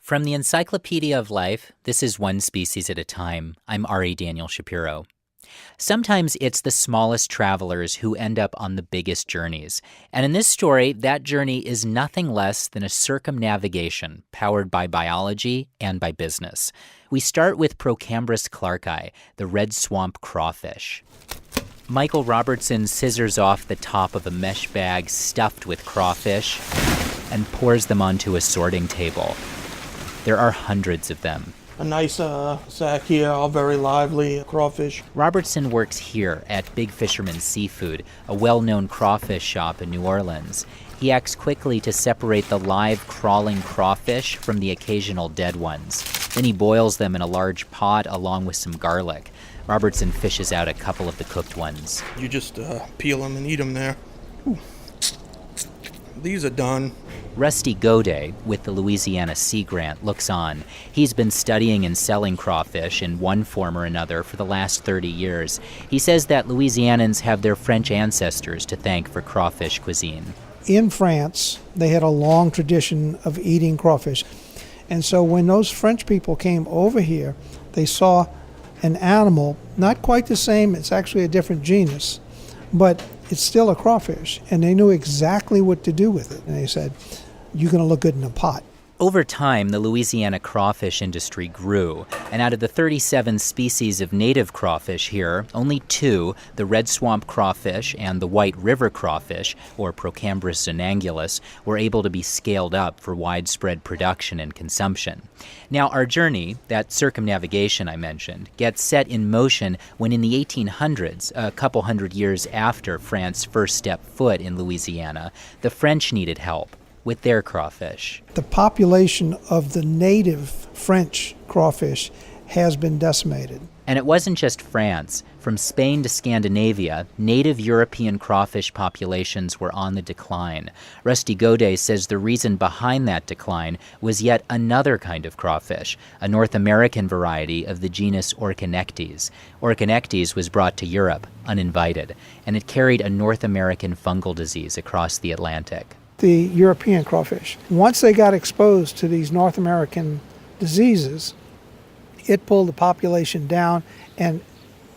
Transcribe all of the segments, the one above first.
From the Encyclopedia of Life, this is One Species at a Time. I'm Ari Daniel Shapiro. Sometimes it's the smallest travelers who end up on the biggest journeys. And in this story, that journey is nothing less than a circumnavigation powered by biology and by business. We start with Procambris clarki, the red swamp crawfish. Michael Robertson scissors off the top of a mesh bag stuffed with crawfish and pours them onto a sorting table. There are hundreds of them. A nice sack here, all very lively crawfish. Robertson works here at Big Fisherman Seafood, a well-known crawfish shop in New Orleans. He acts quickly to separate the live crawling crawfish from the occasional dead ones. Then he boils them in a large pot along with some garlic. Robertson fishes out a couple of the cooked ones. You just peel them and eat them there. Ooh. These are done. Rusty Godet, with the Louisiana Sea Grant, looks on. He's been studying and selling crawfish in one form or another for the last 30 years. He says that Louisianans have their French ancestors to thank for crawfish cuisine. In France, they had a long tradition of eating crawfish. And so when those French people came over here, they saw an animal, not quite the same, it's actually a different genus, but it's still a crawfish, and they knew exactly what to do with it. And they said, you're going to look good in a pot. Over time, the Louisiana crawfish industry grew, and out of the 37 species of native crawfish here, only 2, the red swamp crawfish and the white river crawfish, or Procambris zonangulus, were able to be scaled up for widespread production and consumption. Now, our journey, that circumnavigation I mentioned, gets set in motion when in the 1800s, a couple hundred years after France first stepped foot in Louisiana, the French needed help with their crawfish. The population of the native French crawfish has been decimated. And it wasn't just France. From Spain to Scandinavia, native European crawfish populations were on the decline. Rusty Godet says the reason behind that decline was yet another kind of crawfish, a North American variety of the genus Orconectes. Orconectes was brought to Europe, uninvited, and it carried a North American fungal disease across the Atlantic. The European crawfish, once they got exposed to these North American diseases, it pulled the population down and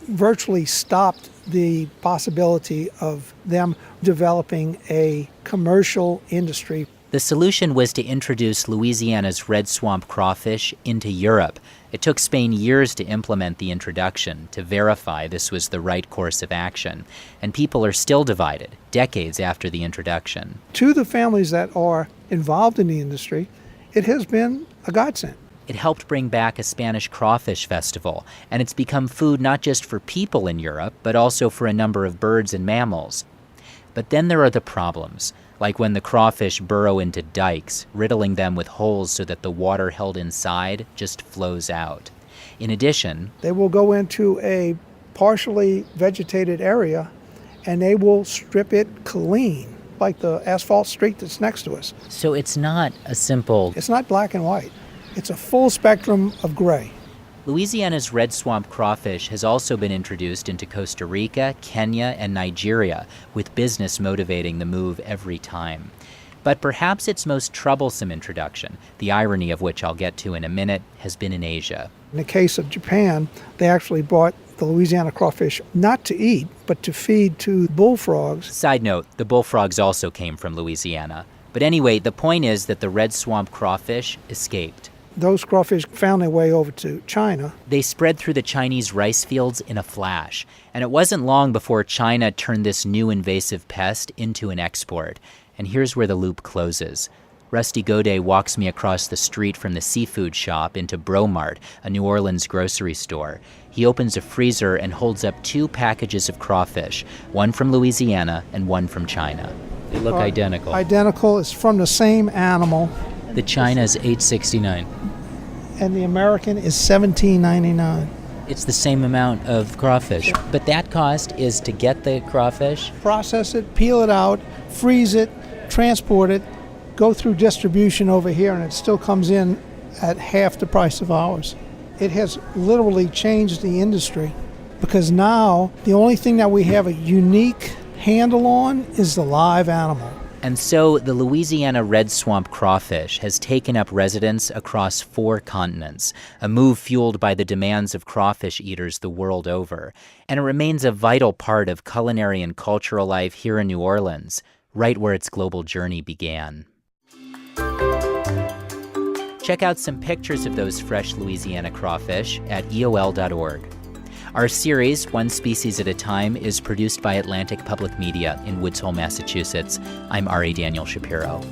virtually stopped the possibility of them developing a commercial industry. The solution was to introduce Louisiana's red swamp crawfish into Europe. It took Spain years to implement the introduction, to verify this was the right course of action. And people are still divided, decades after the introduction. To the families that are involved in the industry, it has been a godsend. It helped bring back a Spanish crawfish festival, and it's become food not just for people in Europe, but also for a number of birds and mammals. But then there are the problems, like when the crawfish burrow into dikes, riddling them with holes so that the water held inside just flows out. In addition, they will go into a partially vegetated area and they will strip it clean, like the asphalt street that's next to us. So it's not a simple... It's not black and white. It's a full spectrum of gray. Louisiana's red swamp crawfish has also been introduced into Costa Rica, Kenya, and Nigeria, with business motivating the move every time. But perhaps its most troublesome introduction, the irony of which I'll get to in a minute, has been in Asia. In the case of Japan, they actually brought the Louisiana crawfish not to eat, but to feed to bullfrogs. Side note, the bullfrogs also came from Louisiana. But anyway, the point is that the red swamp crawfish escaped. Those crawfish found their way over to China. They spread through the Chinese rice fields in a flash. And it wasn't long before China turned this new invasive pest into an export. And here's where the loop closes. Rusty Godet walks me across the street from the seafood shop into Bromart, a New Orleans grocery store. He opens a freezer and holds up 2 packages of crawfish, one from Louisiana and one from China. They look identical. Identical. It's from the same animal. The China is $8.69. And the American is $17.99. It's the same amount of crawfish. But that cost is to get the crawfish? Process it, peel it out, freeze it, transport it, go through distribution over here, and it still comes in at half the price of ours. It has literally changed the industry because now the only thing that we have a unique handle on is the live animal. And so the Louisiana red swamp crawfish has taken up residence across 4 continents, a move fueled by the demands of crawfish eaters the world over. And it remains a vital part of culinary and cultural life here in New Orleans, right where its global journey began. Check out some pictures of those fresh Louisiana crawfish at eol.org. Our series, One Species at a Time, is produced by Atlantic Public Media in Woods Hole, Massachusetts. I'm Ari Daniel Shapiro.